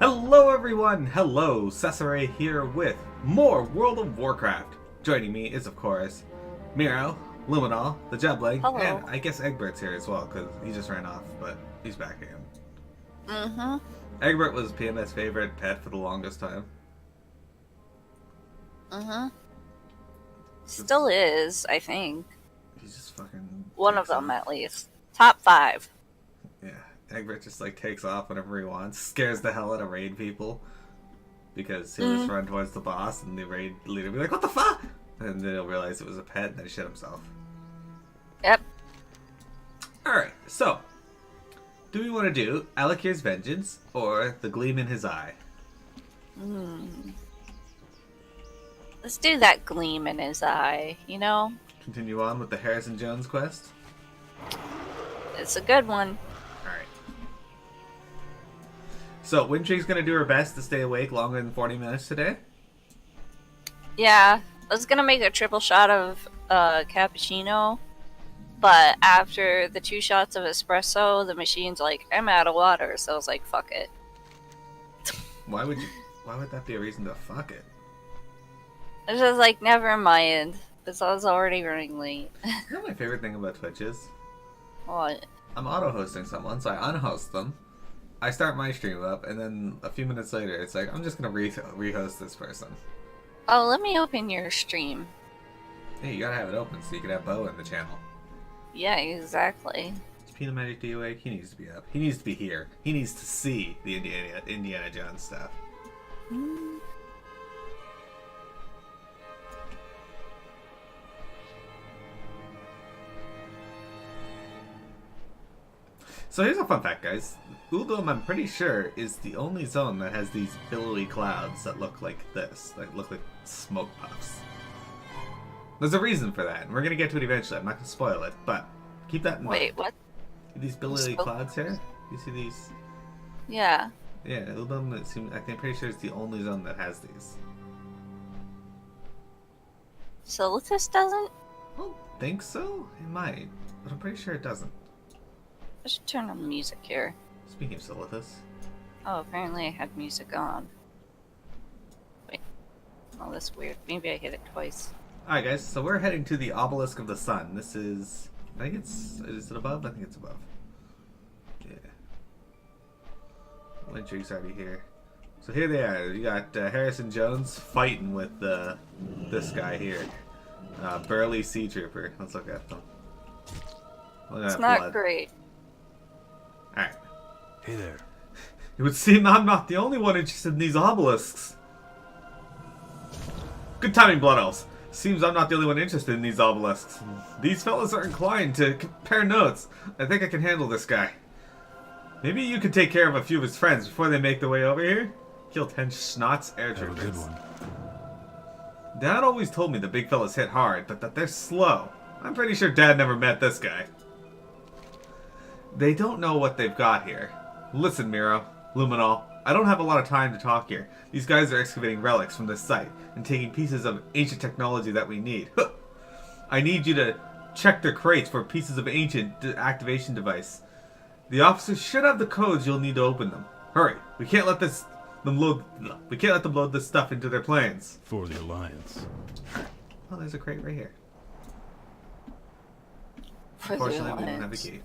Hello everyone! Hello, Cesare here with more World of Warcraft. Joining me is, of course, Mearo, Luminol, the Jebling, Hello. and I guess Egbert's here as well, because he just ran off, but he's back again. Mm-hmm. Egbert was Piamette's favorite pet for the longest time. Mm-hmm. Still is, I think. He's just fucking One of takes them, off. at least. Top 5. Yeah, Egbert just like takes off whenever he wants, scares the hell out of raid people, because he'll just run towards the boss and the raid leader will be like, "What the fuck?" And then he'll realize it was a pet and then shit himself. Yep. Alright, so do we want to do Alakir's Vengeance or The Gleam in His Eye? Let's do that gleam in his eye, you know? Continue on with the Harrison Jones quest? It's a good one. Alright. So, Windtree's going to do her best to stay awake longer than 40 minutes today? Yeah. I was gonna make a triple shot of cappuccino, but after the 2 shots of espresso, the machine's like, I'm out of water, so I was like, fuck it. Why would that be a reason to fuck it? I was just like, never mind. Because I was already running late. You know what my favorite thing about Twitch is? What? I'm auto-hosting someone, so I unhost them. I start my stream up, and then a few minutes later, it's like, I'm just going to re-host this person. Oh, let me open your stream. Hey, you gotta have it open so you can have Bo in the channel. Yeah, exactly. Is Peanut Magic D awake? He needs to be up. He needs to be here. He needs to see the Indiana Jones stuff. So here's a fun fact, guys. Uldum, I'm pretty sure, is the only zone that has these billowy clouds that look like this. That look like smoke puffs. There's a reason for that, and we're going to get to it eventually. I'm not going to spoil it, but keep that in mind. Wait, what? These billowy clouds here? You see these? Yeah. Yeah, Uldum, I'm pretty sure it's the only zone that has these. Shirtless doesn't? I don't think so. It might, but I'm pretty sure it doesn't. I should turn on the music here. Speaking of Silithus. Oh, apparently I had music on. Wait. Oh, that's weird. Maybe I hit it twice. Alright guys, so we're heading to the Obelisk of the Sun. This is... I think it's... Is it above? I think it's above. Yeah. Windtree's already here. So here they are. You got Harrison Jones fighting with this guy here. Burly Sea Trooper. Let's look at them. Look at It's that not blood. great. Alright. Hey there. It would seem I'm not the only one interested in these obelisks. Good timing, Blood Elves. Seems I'm not the only one interested in these obelisks. These fellas are inclined to compare notes. I think I can handle this guy. Maybe you could take care of a few of his friends before they make their way over here? Kill 10 Schnots air Have a troopers. good one. Dad always told me the big fellas hit hard, but that they're slow. I'm pretty sure Dad never met this guy. They don't know what they've got here. Listen, Mearo, Luminol, I don't have a lot of time to talk here. These guys are excavating relics from this site and taking pieces of ancient technology that we need. I need you to check their crates for pieces of ancient activation device. The officers should have the codes you'll need to open them. Hurry, we can't let them load this stuff into their planes. For the Alliance. Oh, there's a crate right here. For the Unfortunately, we don't have a Alliance. key.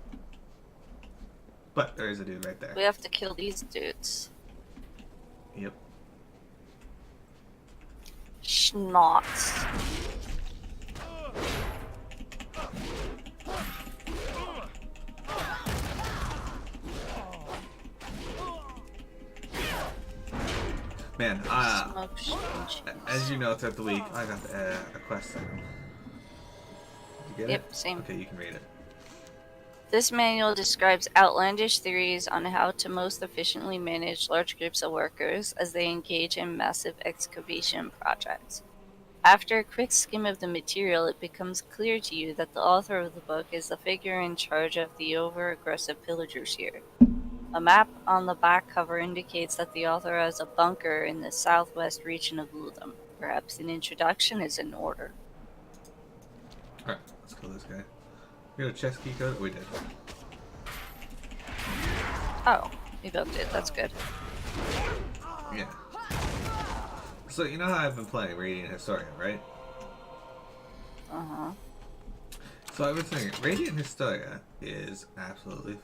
But there is a dude right there. We have to kill these dudes. Yep. Schnots. Man, Smoke screens. as you know, throughout the week, I got a quest item. Did you get it? Yep, same. Okay, you can read it. This manual describes outlandish theories on how to most efficiently manage large groups of workers as they engage in massive excavation projects. After a quick skim of the material, it becomes clear to you that the author of the book is the figure in charge of the over-aggressive pillagers here. A map on the back cover indicates that the author has a bunker in the southwest region of Uldum. Perhaps an introduction is in order. Alright, let's kill this guy. We got a chest key code? We did. Oh, we both did. That's good. Yeah. So you know how I've been playing Radiant Historia, right? Uh-huh. So I was thinking, Radiant Historia is absolutely... You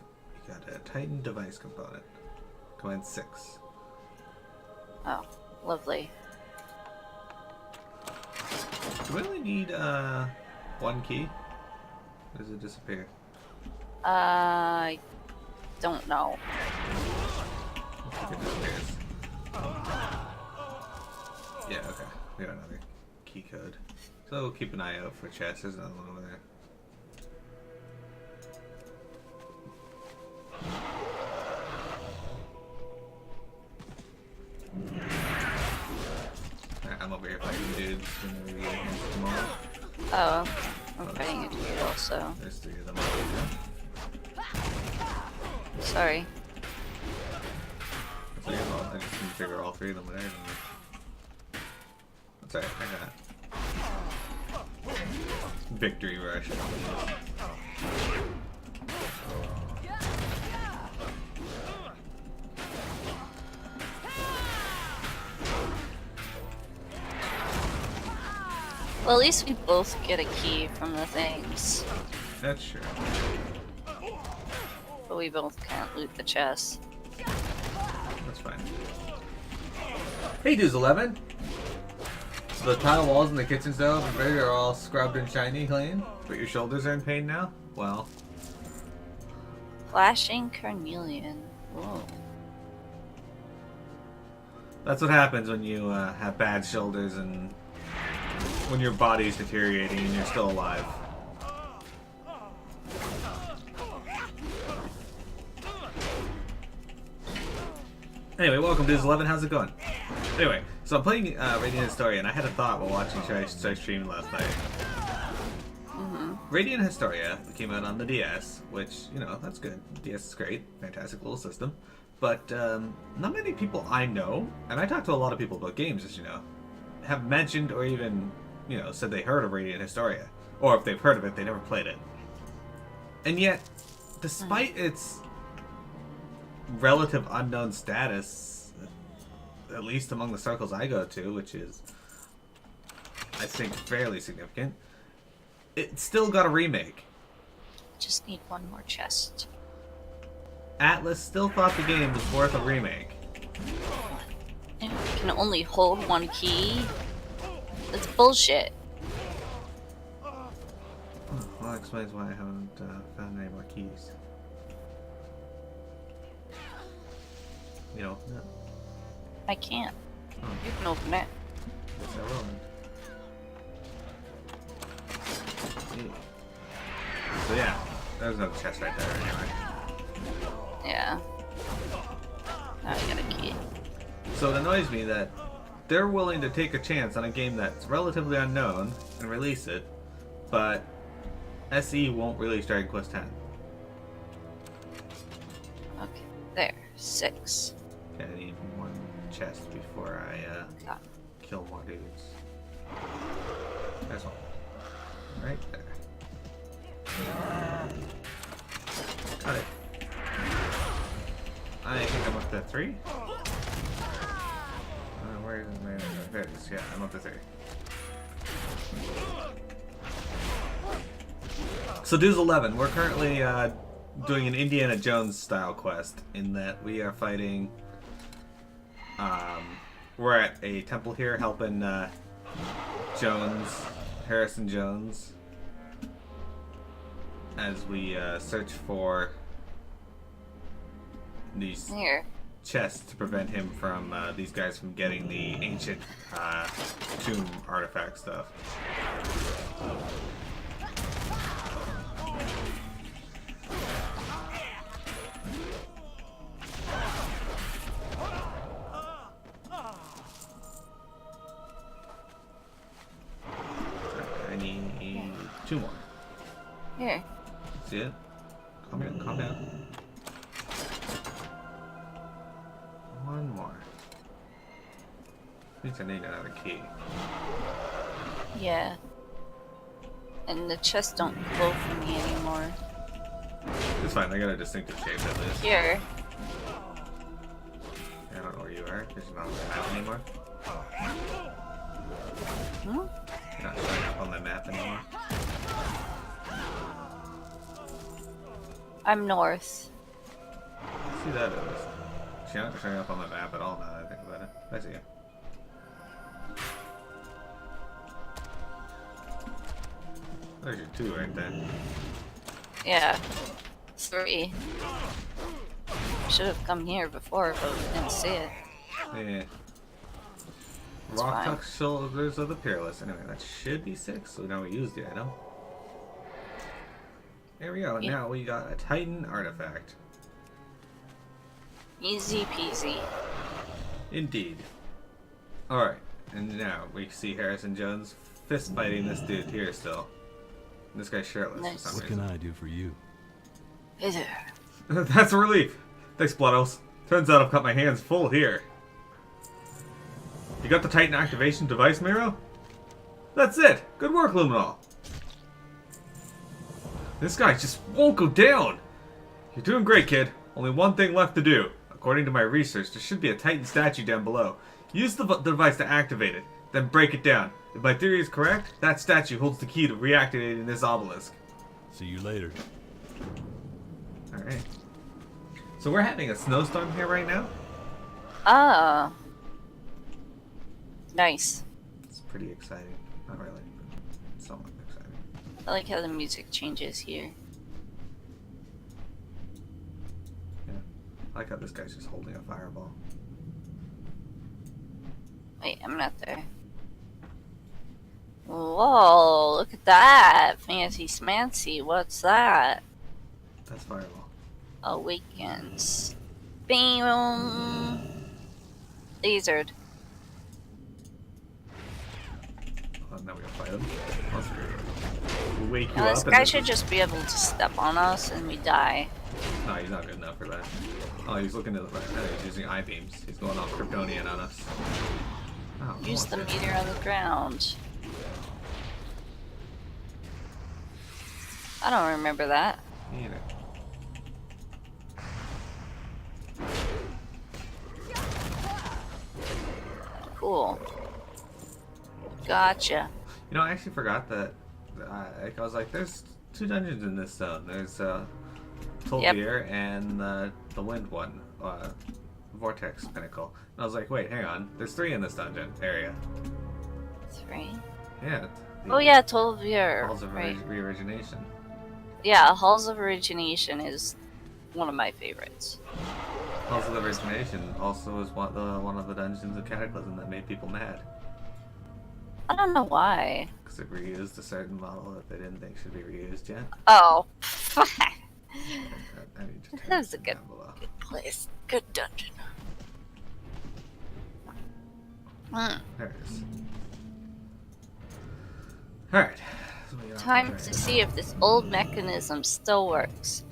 got a Titan device component. Command 6. Oh, lovely. Do we only need one key? Or does it disappear? I don't know. Looks like it disappears. Yeah, okay. We got another key code. So we'll keep an eye out for chests. There's another one over there. Alright, I'm over here fighting dudes when we get against tomorrow. Oh, I'm fighting a dude also. There's 3 of them over there. Sorry. That's okay, well, I just didn't figure all 3 of them were there. That's alright, I got it. Victory rush. Well, at least we both get a key from the things. That's true. But we both can't loot the chest. That's fine. Hey, dudes, 11. The tile walls in the kitchen stove and fridge are all scrubbed and shiny clean, but your shoulders are in pain now? Well, Flashing Carnelian. Whoa. that's what happens when you have bad shoulders and when your body's deteriorating and you're still alive. Anyway, welcome to 11. How's it going? Anyway, so I'm playing Radiant Historia, and I had a thought while watching Shy stream last night. Radiant Historia came out on the DS, which, you know, that's good. The DS is great, fantastic little system. But not many people I know, and I talk to a lot of people about games, as you know, have mentioned or even, you know, said they heard of Radiant Historia. Or if they've heard of it, they never played it. And yet, despite its relative unknown status, at least among the circles I go to, which is, I think, fairly significant, it still got a remake. Just need one more chest. Atlas still thought the game was worth a remake. You can only hold one key? That's bullshit. Well, that explains why I haven't found any more keys. You know, no. I can't. Oh, You can open it. guess I will then. So yeah, there's no chest right there anyway. Yeah. Now I got a key. So it annoys me that they're willing to take a chance on a game that's relatively unknown and release it, but SE won't release Dragon Quest X. Okay. There. 6. Okay, I need one chest before I Got it. kill more dudes. There's one. Right there. Got it. I think I'm up to 3. Where is it? There it is. Yeah, I'm up to 3. So Dues 11, we're currently doing an Indiana Jones style quest in that we are fighting. We're at a temple here helping Harrison Jones, as we search for these Here. chests to prevent him from these guys from getting the ancient tomb artifact stuff. I need 2 more. Here. See it? Calm down, calm down. 1 more. Means I need another key. Yeah. And the chests don't glow for me anymore. It's fine, they got a distinctive shape at least. Here. I don't know where Because you're not on the map anymore. Hmm? You're not showing up on the map anymore. I'm north. See that it is. She's not showing up on the map at all now that I think about it. I see you. There's your 2 right there. Yeah. 3. Should have come here before, but we didn't see it. Yeah. It's Rock fine. Tuck Shoulders of the Peerless. Anyway, that should be 6, so now we used the item. There we go. Yeah. Now we got a Titan artifact. Easy peasy. Indeed. Alright, and now we see Harrison Jones fist fighting this dude here still. This guy's shirtless Nice. for some What can reason. I do for you? Hey there. That's a relief. Thanks, Bloodos. Turns out I've got my hands full here. You got the Titan activation device, Mearo? That's it. Good work, Luminol. This guy just won't go down. You're doing great, kid. Only one thing left to do. According to my research, there should be a Titan statue down below. Use the device to activate it, then break it down. If my theory is correct, that statue holds the key to reactivating this obelisk. See you later. Alright. So we're having a snowstorm here right now. Ah. Nice. It's pretty exciting. Not really, but somewhat exciting. I like how the music changes here. Yeah. I like how this guy's just holding a fireball. Wait, I'm not there. Whoa, look at that. Fancy smancy. What's that? That's fireball. Awakens. Bam. Lasered. Oh, now we gotta fight him. That's great. We'll wake you Now, up. this and guy then- should just be able to step on us and we die. No, he's not good enough for that. Oh, he's looking to the right. He's using eye beams. He's going all Kryptonian on us. Oh, Use the come on, meter on the ground. I don't remember that. kid. Neither. Cool. Gotcha. You know, I actually forgot that. I was like, there's 2 dungeons in this zone. There's Tolvir and the wind one, Vortex Pinnacle. And I was like, wait, hang on. There's 3 in this dungeon area. 3. Yeah. Oh yeah, Tolvir. Halls of Right. Reorigination. Yeah, Halls of Origination is one of my favorites. Halls of Origination also is one of the dungeons of Cataclysm that made people mad. I don't know why. Because it reused a certain model that they didn't think should be reused yet. Oh. I need to turn That was this a good, down below. good place. Good dungeon. Hmm. There it is. Alright. So we got Time right. to see if this old mechanism still works.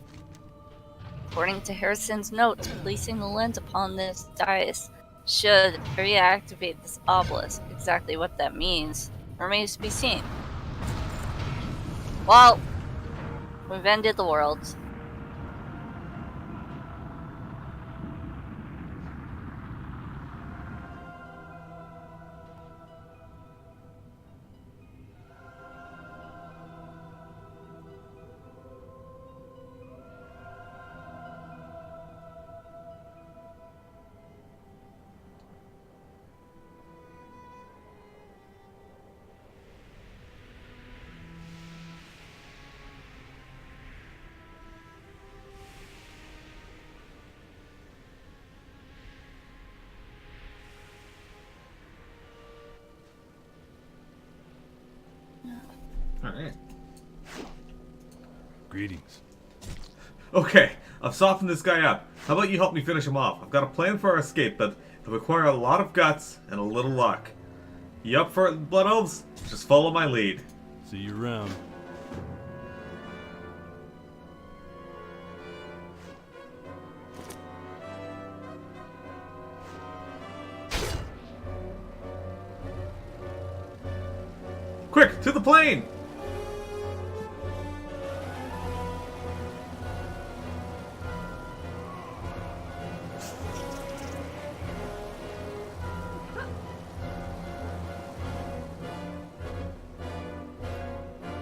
According to Harrison's notes, placing the lens upon this dais should reactivate this obelisk. Exactly what that means remains to be seen. Well, we've ended the world. Alright. Greetings. Okay, I've softened this guy up. How about you help me finish him off? I've got a plan for our escape, but it'll require a lot of guts and a little luck. You up for it, Blood Elves? Just follow my lead. See you around. Quick, to the plane!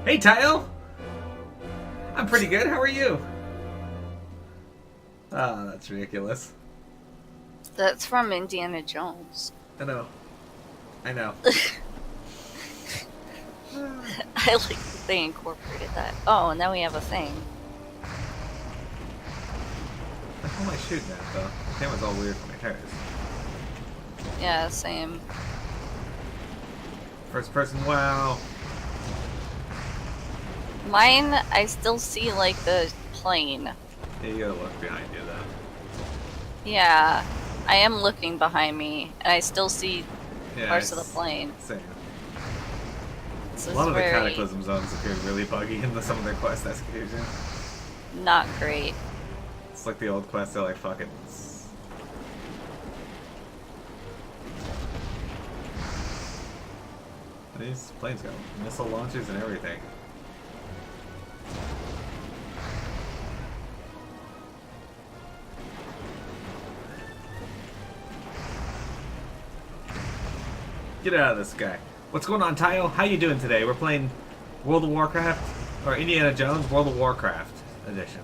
Hey, Tayo! I'm pretty good, how are you? Ah, that's ridiculous. That's from Indiana Jones. I know. I know. I like that they incorporated that. Oh, now we have a thing. What the hell am I shooting at, though? The camera's all weird from my hairs. Yeah, same. First person, wow. Mine, I still see like the plane. Yeah, you gotta look behind you, though. Yeah, I am looking behind me, and I still see Yeah, parts of the plane. Same. This A is lot of the very Cataclysm zones appear really buggy in some of their quest execution. not great. It's like the old quests, they're like, fuck it. These planes got missile launchers and everything. Get out of the sky. What's going on, Tayo? How you doing today? We're playing World of Warcraft, or Indiana Jones World of Warcraft edition.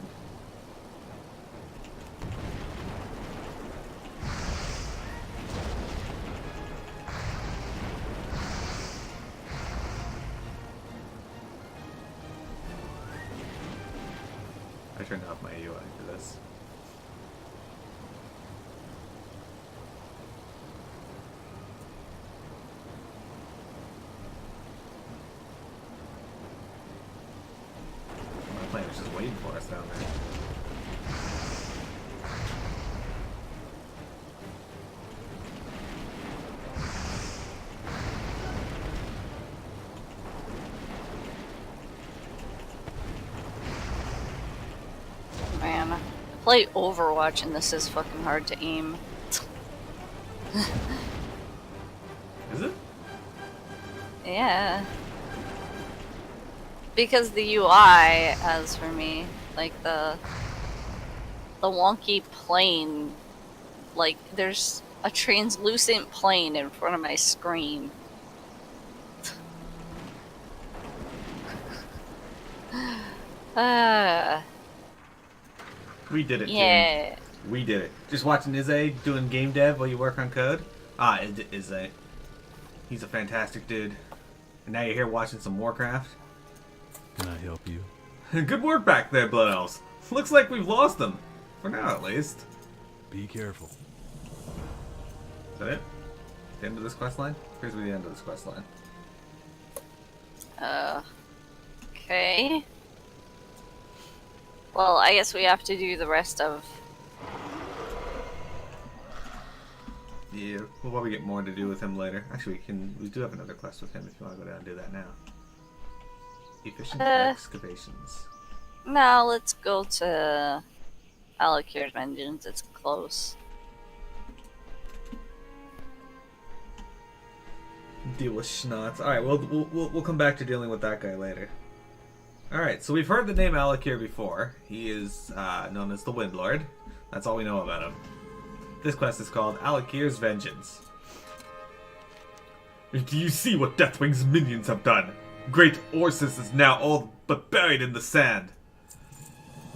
I turned off my UI for this. My plane is just waiting for us down there. Man, I play Overwatch and this is fucking hard to aim. Is it? Yeah. Because the UI, as for me, like the wonky plane, like there's a translucent plane in front of my screen. We did it, Yeah. June. We did it. Just watching Izzy doing game dev while you work on code. Ah, Izzy. He's a fantastic dude. And now you're here watching some Warcraft. Can I help you? Good work back there, Blood Elves. Looks like we've lost them. For now, at least. Be careful. Is that it? The end of this quest line? Here's the end of this quest line. Okay. Well, I guess we have to do the rest of... Yeah, we'll probably get more to do with him later. Actually, we do have another quest with him if you want to go down and do that now. Efficient excavations. No, let's go to Alakir's Vengeance. It's close. Deal with Schnotz. Alright, we'll come back to dealing with that guy later. Alright, so we've heard the name Alakir before. He is known as the Windlord. That's all we know about him. This quest is called Alakir's Vengeance. Do you see what Deathwing's minions have done? Great Orsis is now all but buried in the sand.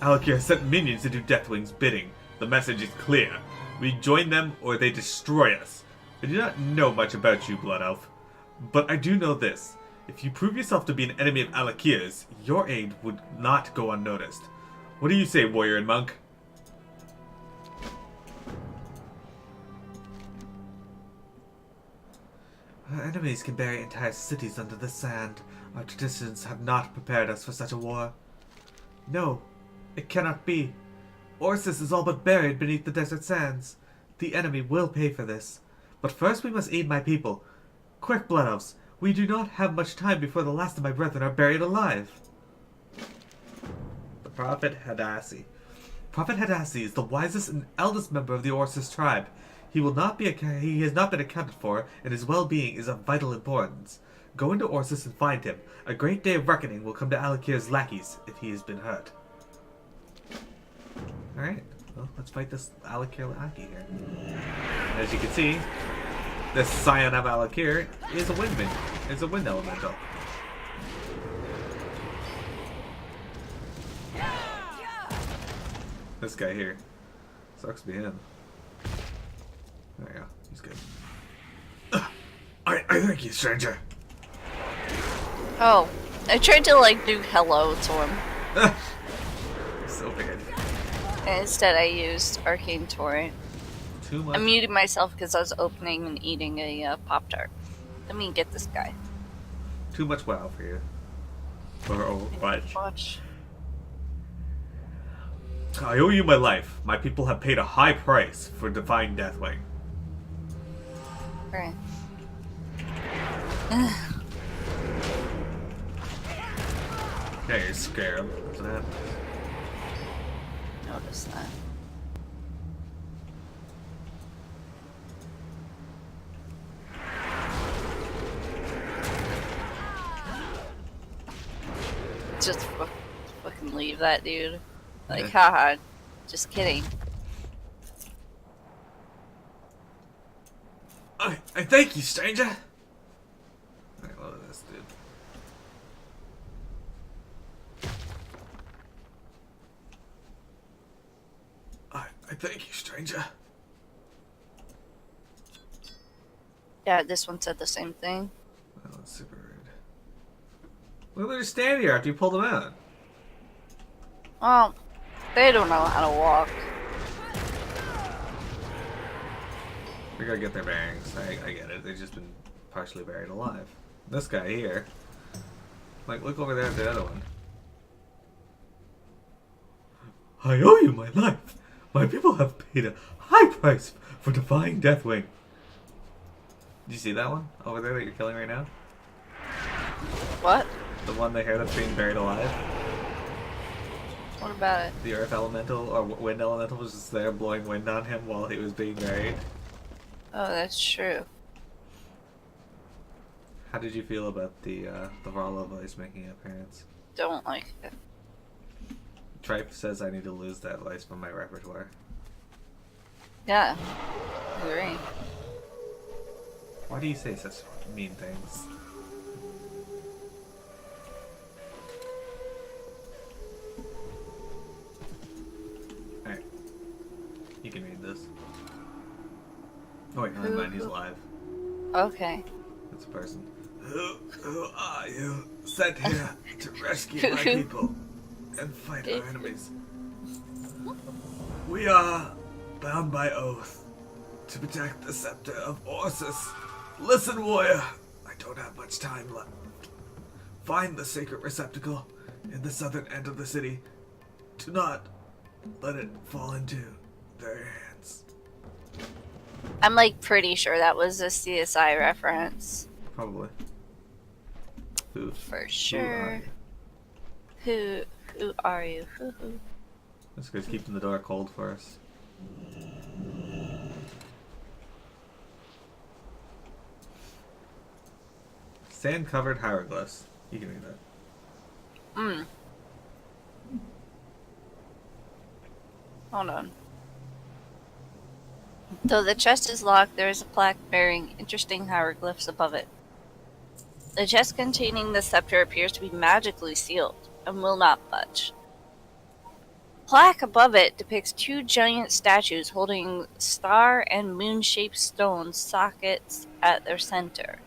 Alakir has sent minions to do Deathwing's bidding. The message is clear. We join them or they destroy us. I do not know much about you, Blood Elf. But I do know this. If you prove yourself to be an enemy of Alakir's, your aid would not go unnoticed. What do you say, warrior and monk? Our enemies can bury entire cities under the sand. Our traditions have not prepared us for such a war. No, it cannot be. Orsis is all but buried beneath the desert sands. The enemy will pay for this. But first we must aid my people. Quick, Blood Elves, we do not have much time before the last of my brethren are buried alive. The Prophet Hadassi. Prophet Hadassi is the wisest and eldest member of the Orsis tribe. He has not been accounted for, and his well-being is of vital importance. Go into Orsis and find him. A great day of reckoning will come to Alakir's lackeys if he has been hurt. Alright, well, let's fight this Alakir lackey here. As you can see, this scion of Alakir is a wind elemental. This guy here. Sucks to be him. There you go. He's good. I thank you, stranger. Oh, I tried to like do hello to him. So bad. And instead I used Arcane Torrent. Too much. I muted myself because I was opening and eating a Pop-Tart. Let me get this guy. Too much WoW for you. Or Overwatch. Watch. I owe you my life. My people have paid a high price for defying Deathwing. Alright. Yeah, you're scared. What's that? Notice that. Just fucking leave that dude. Like, Yeah. haha. Just kidding. I thank you, stranger. I love this dude. I thank you, stranger. Yeah, this one said the same thing. Oh, that's super rude. Look, they're just standing here after you pulled them out. Well, they don't know how to walk. We gotta get their bearings. I get it. They've just been partially buried alive. This guy here. Like, look over there at the other one. I owe you my life. My people have paid a high price for defying Deathwing. Did you see that one over there that you're killing right now? What? The one they hear that's being buried alive? What about it? The earth elemental or wind elemental was just there blowing wind on him while he was being buried. Oh, that's true. How did you feel about the Rala voice making an appearance? Don't like it. Tripe says I need to lose that voice from my repertoire. Yeah. Agree. Why do you say such mean things? Alright. You can read this. Oh wait, never mind, he's alive. Okay. That's a person. Who are you? Sent here to rescue my people and fight our enemies. We are bound by oath to protect the scepter of Orsus. Listen, warrior, I don't have much time left. Find the sacred receptacle in the southern end of the city. Do not let it fall into their hands. I'm like pretty sure that was a CSI reference. Probably. Who? For sure. Who are you? Who? This guy's keeping the door cold for us. Sand-covered hieroglyphs. You can read that. Hold on. Though the chest is locked, there is a plaque bearing interesting hieroglyphs above it. The chest containing the scepter appears to be magically sealed and will not budge. Plaque above it depicts two giant statues holding star and moon-shaped stone sockets at their center.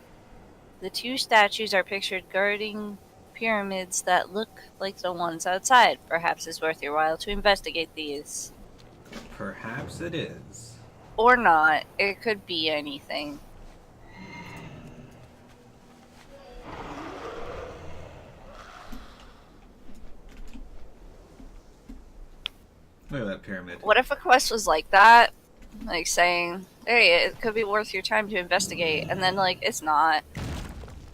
The two statues are pictured guarding pyramids that look like the ones outside. Perhaps it's worth your while to investigate these. Perhaps it is. Or not. It could be anything. Look at that pyramid. What if a quest was like that? Like saying, hey, it could be worth your time to investigate. And then, like, it's not.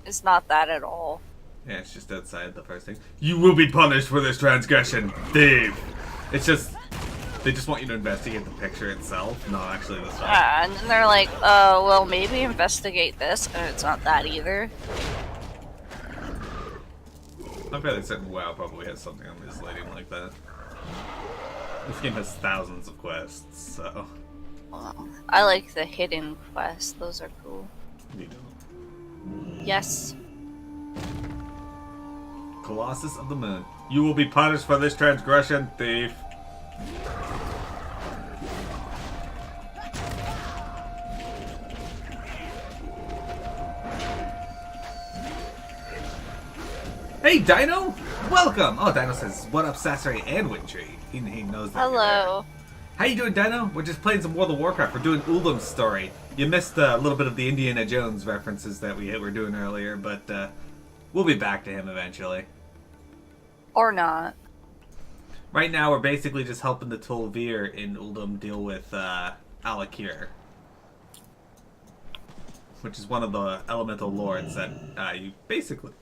It's not that at all. Yeah, it's just outside the first thing. You will be punished for this transgression, thief! It's just... They just want you to investigate the picture itself, not actually the stuff. Yeah, and then they're like, well, maybe investigate this. And it's not that either. I bet it's certain WoW probably has something misleading like that. This game has thousands of quests, so... Well, I like the hidden quests. Those are cool. You don't. Yes. Colossus of the Moon. You will be punished for this transgression, thief. Hey, Dino! Welcome! Oh, Dino says, what up, Sasori and Windtree? He knows that. Hello. How you doing, Dino? We're just playing some World of Warcraft. We're doing Uldum's story. You missed a little bit of the Indiana Jones references that we were doing earlier, but we'll be back to him eventually. Or not. Right now, we're basically just helping the Tol'vir in Uldum deal with Alakir, which is one of the elemental lords that you basically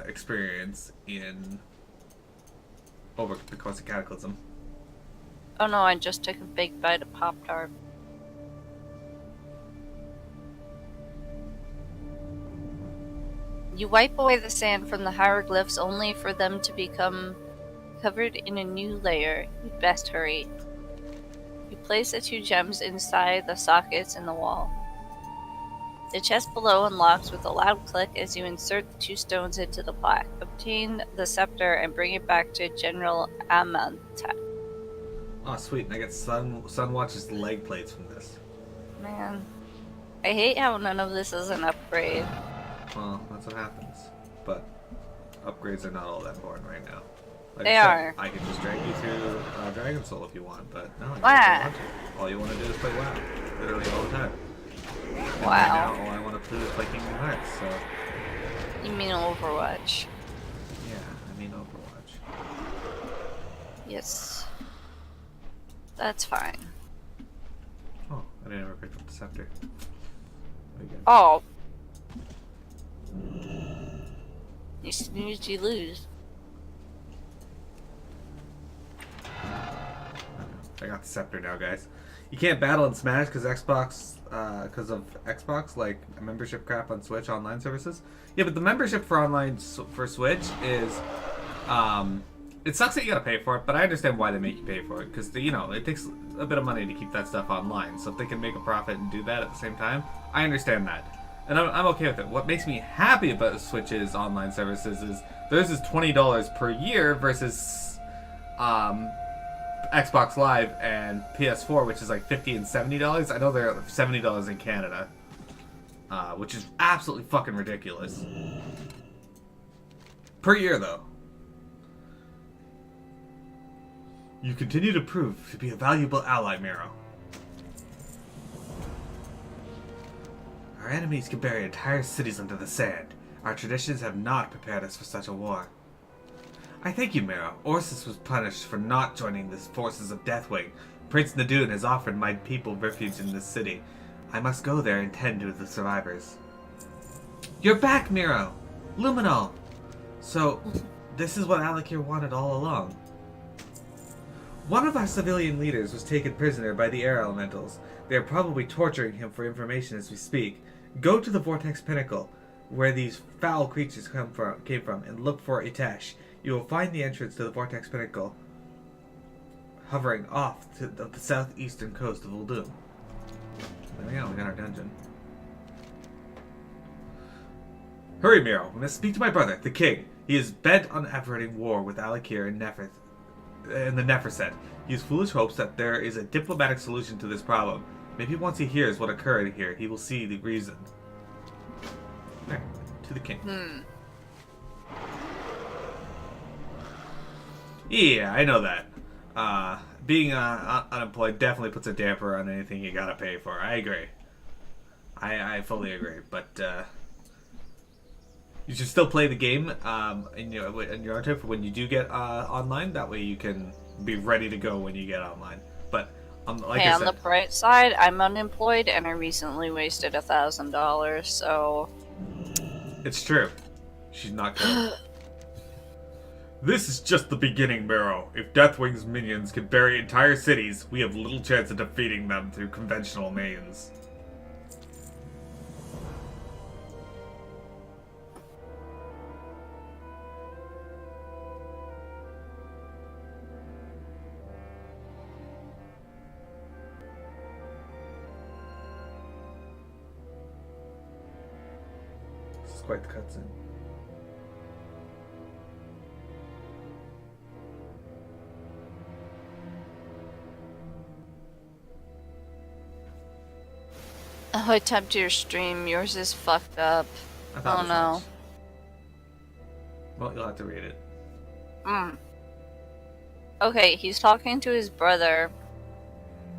experience in over the course of Cataclysm. Oh no, I just took a big bite of Pop-Tart. You wipe away the sand from the hieroglyphs only for them to become covered in a new layer. You'd best hurry. You place the 2 gems inside the sockets in the wall. The chest below unlocks with a loud click as you insert the 2 stones into the plaque. Obtain the scepter and bring it back to General Amantep. Oh, sweet. And I get Sunwatch's leg plates from this. Man, I hate how none of this is an upgrade. Well, that's what happens. But upgrades are not all that important right now. Like They I said, are. I can just drag you through Dragon Soul if you want, but no, you Wow. don't want to. All you want to do is play WoW. Literally all the time. And Wow. right now, all I want to do is play Kingdom Hearts, so... You mean Overwatch? Yeah, I mean Overwatch. Yes. That's fine. Oh, I didn't ever pick up the scepter. Again. Oh. You snooze, you lose. I got the scepter now, guys. You can't battle in Smash because of Xbox, like membership crap on Switch online services. Yeah, but the membership for online for Switch is, it sucks that you gotta pay for it, but I understand why they make you pay for it because it takes a bit of money to keep that stuff online. So if they can make a profit and do that at the same time, I understand that, and I'm okay with it. What makes me happy about Switch's online services is theirs is $20 per year versus, Xbox Live and PS4, which is like $50 and $70. I know they're $70 in Canada, which is absolutely fucking ridiculous. Per year, though. You continue to prove to be a valuable ally, Mearo. Our enemies can bury entire cities under the sand. Our traditions have not prepared us for such a war. I thank you, Mearo. Orsis was punished for not joining the forces of Deathwing. Prince Nadoon has offered my people refuge in this city. I must go there and tend to the survivors. You're back, Mearo! Luminol! So, this is what Alakir wanted all along. One of our civilian leaders was taken prisoner by the air elementals. They are probably torturing him for information as we speak. Go to the Vortex Pinnacle, where these foul creatures came from, and look for Itesh. You will find the entrance to the Vortex Pinnacle hovering off to the southeastern coast of Uldum. There we go, we got our dungeon. Hurry, Mearo. We must speak to my brother, the king. He is bent on averting war with Alakir and the Neferset. He has foolish hopes that there is a diplomatic solution to this problem. Maybe once he hears what occurred here, he will see the reason. There, to the king. Yeah, I know that. Being unemployed definitely puts a damper on anything you gotta pay for. I agree. I fully agree. But you should still play the game in your own time for when you do get online. That way you can be ready to go when you get online. But like Hey, I on said, the bright side, I'm unemployed and I recently wasted $1,000, so... it's true. She's not kidding. This is just the beginning, Mearo. If Deathwing's minions can bury entire cities, we have little chance of defeating them through conventional means. This is quite the cutscene. I tapped your stream. Yours is fucked up. I thought Oh as no. much. Well, you'll have to read it. Okay, he's talking to his brother.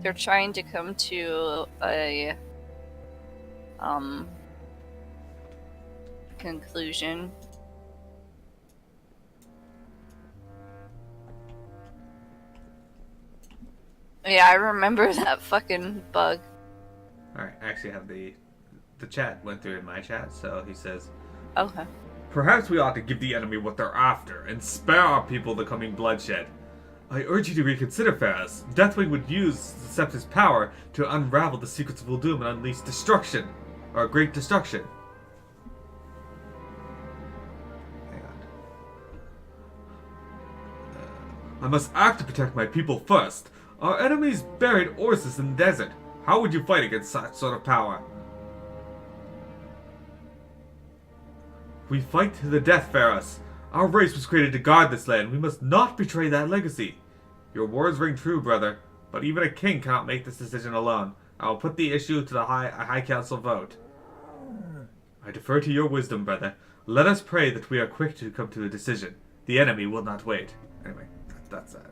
They're trying to come to a conclusion. Yeah, I remember that fucking bug. Alright, I actually have the chat went through in my chat, so he says, Okay. perhaps we ought to give the enemy what they're after, and spare our people the coming bloodshed. I urge you to reconsider, Ferris. Deathwing would use the Scepter's power to unravel the secrets of Uldum and unleash destruction. Or great destruction. Hang on. I must act to protect my people first. Our enemies buried Orsis in the desert. How would you fight against such sort of power? We fight to the death, Ferris. Our race was created to guard this land. We must not betray that legacy. Your words ring true, brother, but even a king cannot make this decision alone. I will put the issue to the High Council vote. I defer to your wisdom, brother. Let us pray that we are quick to come to a decision. The enemy will not wait. Anyway, that's that.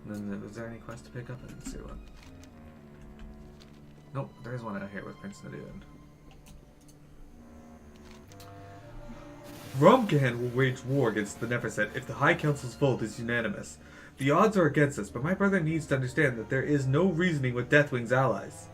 And then, was there any quest to pick up? I didn't see one. Nope, there's one out here with Prince Nadoon. Romkahan will wage war against the Neverset if the High Council's vote is unanimous. The odds are against us, but my brother needs to understand that there is no reasoning with Deathwing's allies.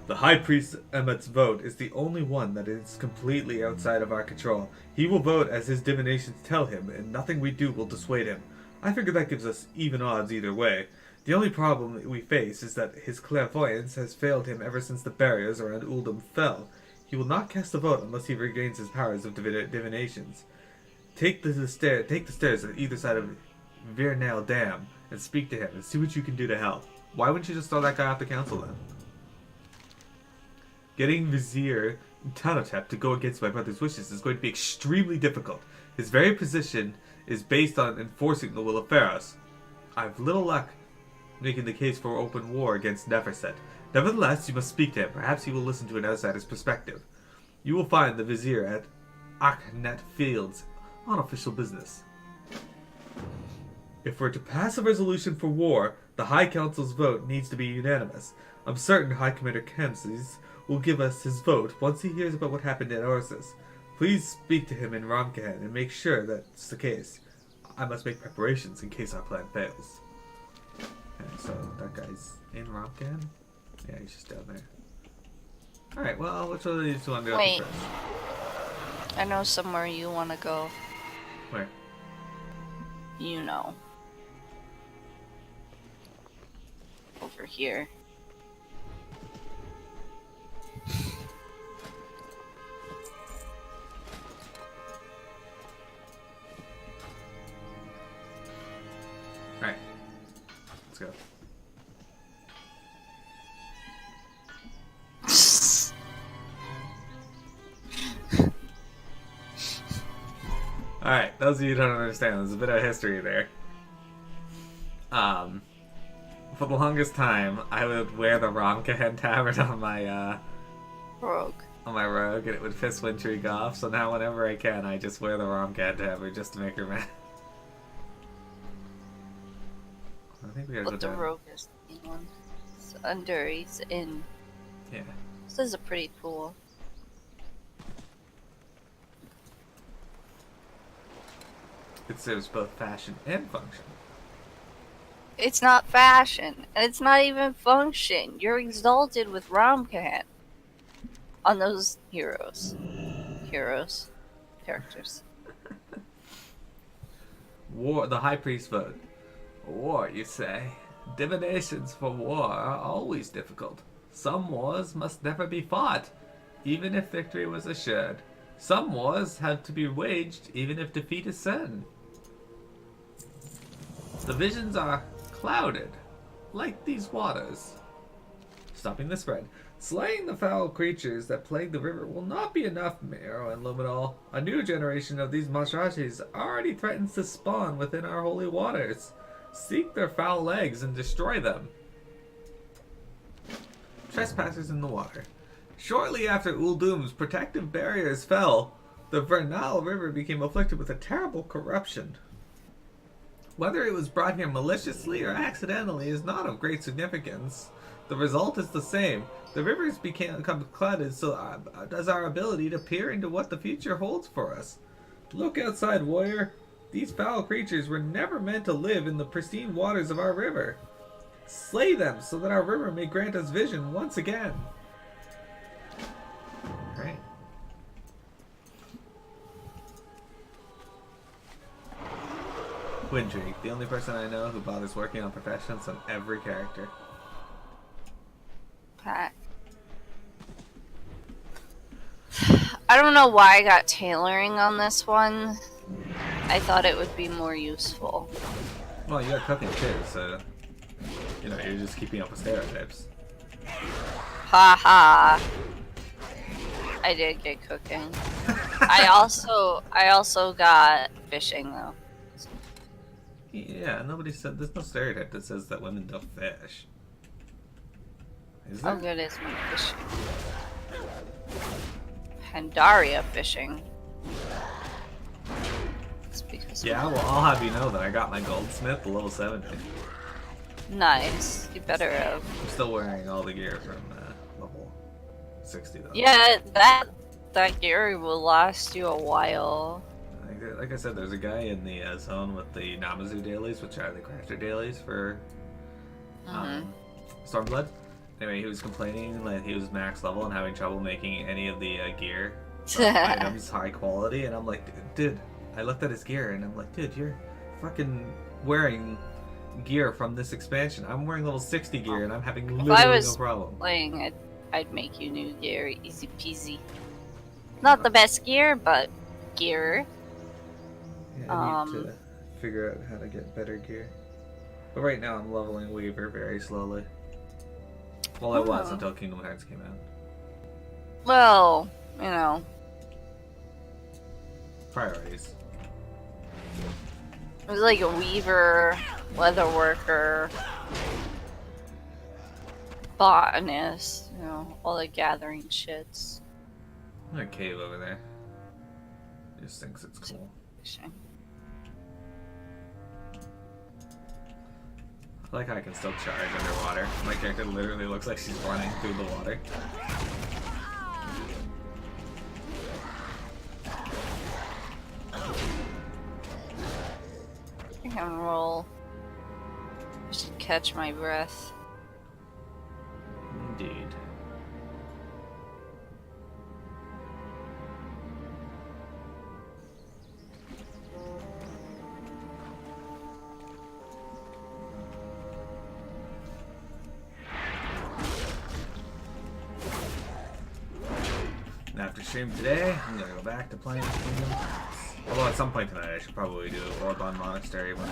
The High Priest Emmet's vote is the only one that is completely outside of our control. He will vote as his divinations tell him, and nothing we do will dissuade him. I figure that gives us even odds either way. The only problem we face is that his clairvoyance has failed him ever since the barriers around Uldum fell. He will not cast a vote unless he regains his powers of divinations. Take the stairs at either side of Virnail Dam and speak to him and see what you can do to help. Why wouldn't you just throw that guy off the council then? Getting Vizier Tanotep to go against my brother's wishes is going to be extremely difficult. His very position is based on enforcing the will of Pharos. I have little luck making the case for open war against Neverset. Nevertheless, you must speak to him. Perhaps he will listen to an outsider's perspective. You will find the Vizier at Akhnet Fields on official business. If we're to pass a resolution for war, the High Council's vote needs to be unanimous. I'm certain High Commander Kemses will give us his vote once he hears about what happened at Orsis. Please speak to him in Romkahan and make sure that's the case. I must make preparations in case our plan fails. Okay, so that guy's in Romkahan? Yeah, he's just down there. Alright, well, which one of these do you want to go Wait. to first? I know somewhere you want to go. Where? You know. Over here. Alright. Let's go. Alright, those of you who don't understand, there's a bit of history there. For the longest time, I would wear the Romkahan tabard on my, Rogue. on my rogue, and it would piss Wintrig off, so now whenever I can, I just wear the Romkahan tabard just to make her mad. I think we gotta But go the down. rogue is the one. It's under, he's in. Yeah. This is a pretty cool. It serves both fashion and function. It's not fashion, and it's not even function. You're exalted with Ramkahan on those heroes. Characters. War, the High Priest vote. War, you say? Divinations for war are always difficult. Some wars must never be fought, even if victory was assured. Some wars have to be waged, even if defeat is certain. The visions are clouded, like these waters. Stopping the spread. Slaying the foul creatures that plague the river will not be enough, Mearo and Luminol. A new generation of these monstrosities already threatens to spawn within our holy waters. Seek their foul legs and destroy them. Trespassers in the water. Shortly after Uldum's protective barriers fell, the Vernal River became afflicted with a terrible corruption. Whether it was brought here maliciously or accidentally is not of great significance. The result is the same. The rivers become clouded, so does our ability to peer into what the future holds for us. Look outside, warrior. These foul creatures were never meant to live in the pristine waters of our river. Slay them so that our river may grant us vision once again. Great. Windrig, the only person I know who bothers working on professions on every character. Pat. I don't know why I got tailoring on this one. I thought it would be more useful. Well, you got cooking too, so you know you're just keeping up with stereotypes. Ha ha. I did get cooking. I also got fishing though. Yeah, nobody said there's no stereotype that says that women don't fish. Is there? How good is my fishing? Pandaria fishing. It's because Yeah, well, I'll have you know that I got my goldsmith to level 70. nice. You better have. I'm still wearing all the gear from level 60 though. Yeah, that gear will last you a while. Like I said, there's a guy in the zone with the Namazu dailies, which are the crafter dailies for Stormblood. Anyway, he was complaining that he was max level and having trouble making any of the gear items high quality, and I'm like, dude, I looked at his gear and I'm like, dude, you're fucking wearing gear from this expansion. I'm wearing level 60 gear and I'm having literally no problem. Playing, I'd make you new gear, easy peasy. Not the best gear, but gear. Yeah, I need to figure out how to get better gear. But right now I'm leveling Weaver very slowly. Well, I was until Kingdom Hearts came out. Well, you know. Priorities. It was like a weaver, leatherworker, botanist, you know, all the gathering shits. There's a cave over there. He just thinks it's cool. I like how I can still charge underwater. My character literally looks like she's running through the water. I can roll. I should catch my breath. Indeed. After stream today, I'm gonna go back to playing Kingdom Hearts. Although at some point tonight I should probably do Orbon Monastery when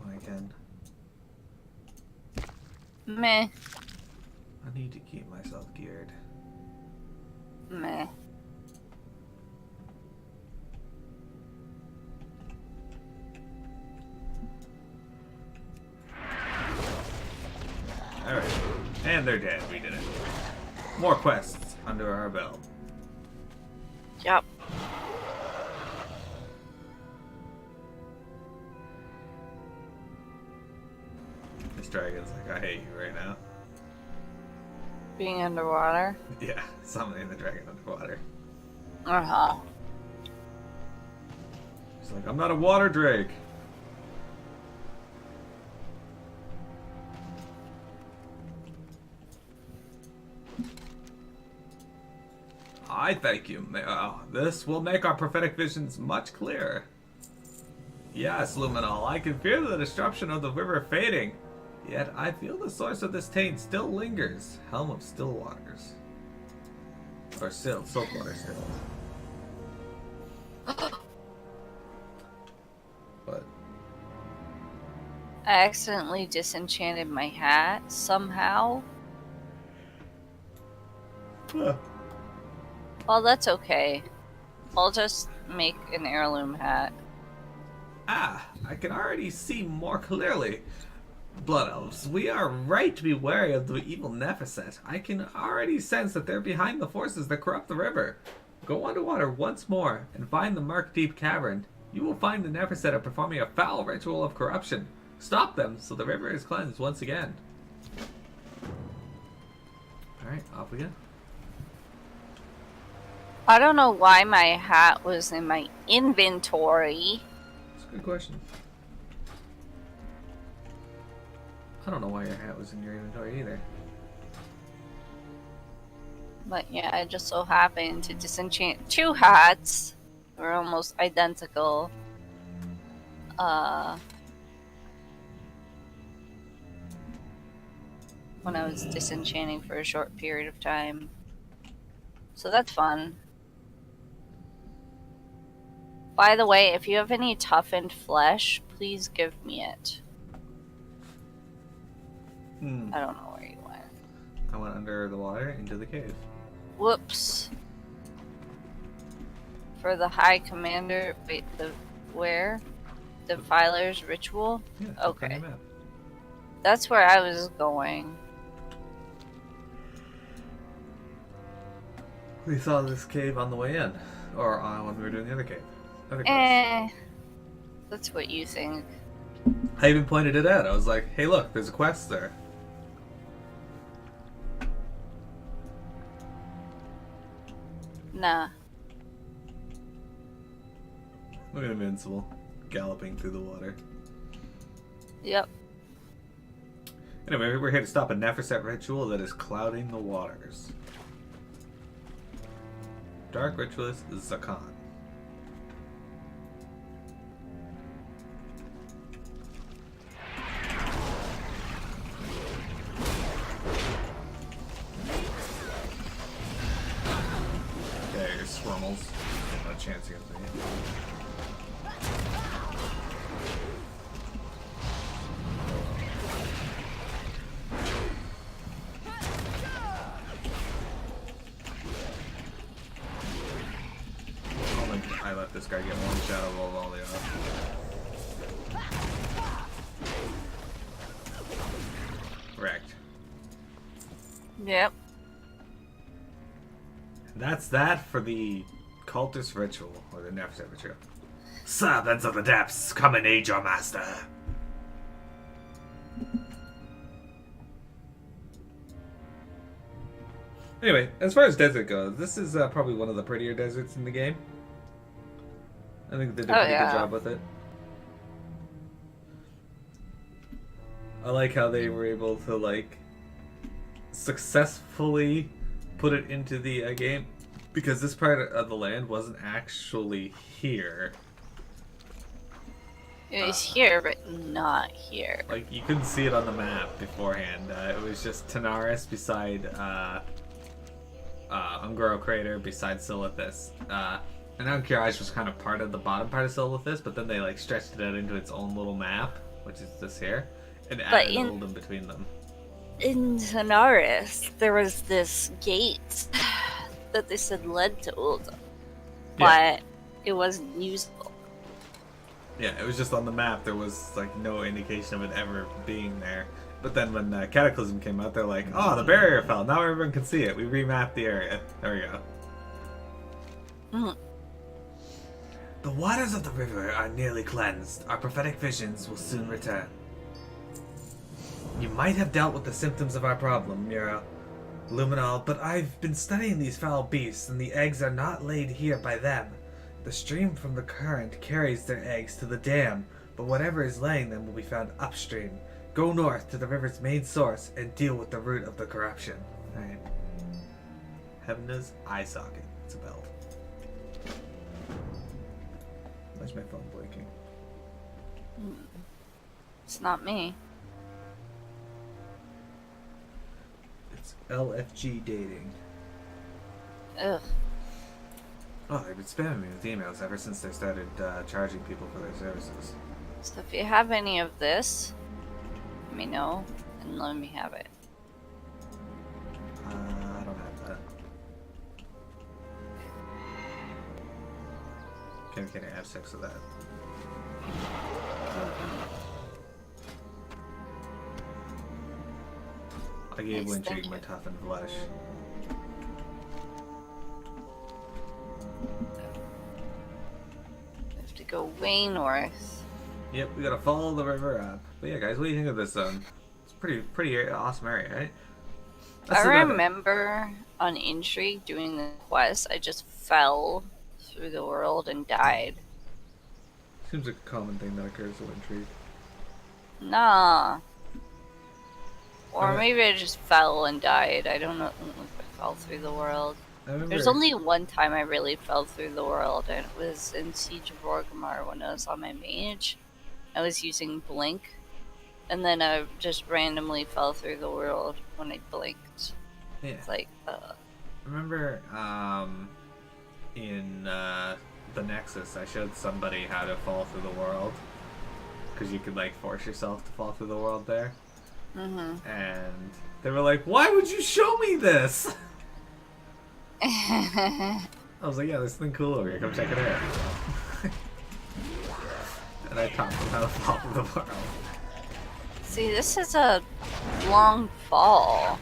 I can. Meh. I need to keep myself geared. Meh. Alright. And they're dead. We did it. More quests under our belt. Yep. This dragon's like, I hate you right now. Being underwater. Yeah, summoning the dragon underwater. Uh-huh. He's like, I'm not a water drake. I thank you. This will make our prophetic visions much clearer. Yes, Luminol, I can feel the disruption of the river fading. Yet I feel the source of this taint still lingers. Helm of Still Waters. Or Siltwater still. But I accidentally disenchanted my hat somehow. Well, that's okay. I'll just make an heirloom hat. Ah, I can already see more clearly. Blood Elves, we are right to be wary of the evil Nephicet. I can already sense that they're behind the forces that corrupt the river. Go underwater once more and find the Mark Deep Cavern. You will find the Nephicet are performing a foul ritual of corruption. Stop them so the river is cleansed once again. Alright, off we go. I don't know why my hat was in my inventory. That's a good question. I don't know why your hat was in your inventory either. But yeah, I just so happened to disenchant 2 hats. They're almost identical. When I was disenchanting for a short period of time. So that's fun. By the way, if you have any toughened flesh, please give me it. I don't know where you went. I went under the water into the cave. Whoops. For the High Commander, wait, where? Defiler's Ritual? Yeah, Okay. on the map. That's where I was going. We saw this cave on the way in. Or when we were doing the other cave. Other quest. That's what you think. I even pointed it out. I was like, hey look, there's a quest there. Nah. Look at Invincible. Galloping through the water. Yep. Anyway, we're here to stop a Nephicet ritual that is clouding the waters. Dark Ritualist Zakan. Okay, your Swirmels. Not a chance against me. I let this guy get one shot of all the Wrecked. Yep. That's that for the cultist ritual, or the Nephicet ritual. Servants of the depths, come and aid your master. Anyway, as far as desert goes, this is probably one of the prettier deserts in the game. I think they did a pretty good job with it. I like how they were able to, like, successfully put it into the game, because this part of the land wasn't actually here. It was here, but not here. Like, you couldn't see it on the map beforehand. It was just Tanaris beside Ungoro Crater beside Silithus. And Ankiraj was kind of part of the bottom part of Silithus, but then they like stretched it out into its own little map, which is this here, and added Uldum between them. In Tanaris, there was this gate that they said led to Uldum, but it wasn't usable. Yeah, it was just on the map. There was like no indication of it ever being there. But then when Cataclysm came out, they're like, "Oh, the barrier fell. Now everyone can see it. We remapped the area. There we go." Mm-hmm. The waters of the river are nearly cleansed. Our prophetic visions will soon return. You might have dealt with the symptoms of our problem, Mearo, Luminal, but I've been studying these foul beasts, and the eggs are not laid here by them. The stream from the current carries their eggs to the dam, but whatever is laying them will be found upstream. Go north to the river's main source and deal with the root of the corruption. Alright. Hevna's eye socket. It's a belt. Why's my phone blinking? It's not me. It's LFG dating. Ugh. Oh, they've been spamming me with emails ever since they started charging people for their services. So if you have any of this, let me know and let me have it. I don't have that. Can I have sex with that? I gave Nice, Windrig thank my you. toughened flesh. We have to go way north. Yep, we gotta follow the river up. But yeah, guys, what do you think of this zone? It's pretty awesome area, right? I another- remember on Intrigue doing the quest, I just fell through the world and died. Seems like a common thing that occurs with Intrigue. Nah. Or Okay. maybe I just fell and died. I don't know if I fell through the world. I remember. There's only one time I really fell through the world, and it was in Siege of Orgrimmar when I was on my mage. I was using Blink, and then I just randomly fell through the world when I blinked. Yeah. It's like, Remember, in the Nexus, I showed somebody how to fall through the world. Because you could, like, force yourself to fall through the world there. mm-hmm. And they were like, why would you show me this? I was like, yeah, there's something cool over here. Come check it out. And I taught them how to fall through the world. See, this is a long fall.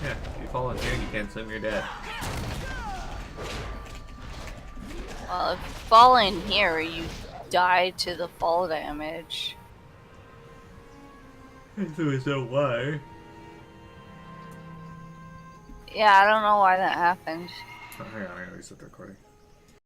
Yeah, if you fall in here and you can't swim, you're dead. Well, if you fall in here, you die to the fall damage. So is that why? Yeah, I don't know why that happened. Oh, hang on, I gotta reset the recording.